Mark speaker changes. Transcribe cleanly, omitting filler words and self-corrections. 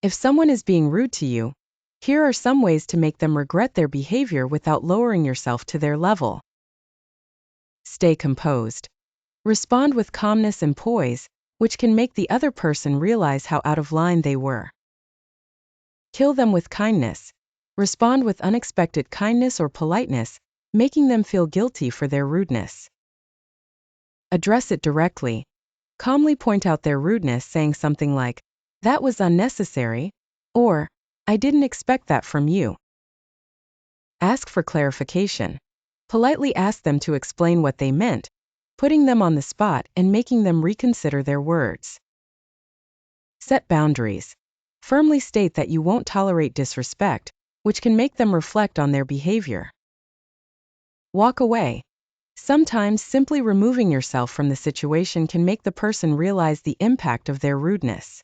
Speaker 1: If someone is being rude to you, here are some ways to make them regret their behavior without lowering yourself to their level. Stay composed. Respond with calmness and poise, which can make the other person realize how out of line they were. Kill them with kindness. Respond with unexpected kindness or politeness, making them feel guilty for their rudeness. Address it directly. Calmly point out their rudeness, saying something like, "That was unnecessary," or "I didn't expect that from you." Ask for clarification. Politely ask them to explain what they meant, putting them on the spot and making them reconsider their words. Set boundaries. Firmly state that you won't tolerate disrespect, which can make them reflect on their behavior. Walk away. Sometimes simply removing yourself from the situation can make the person realize the impact of their rudeness.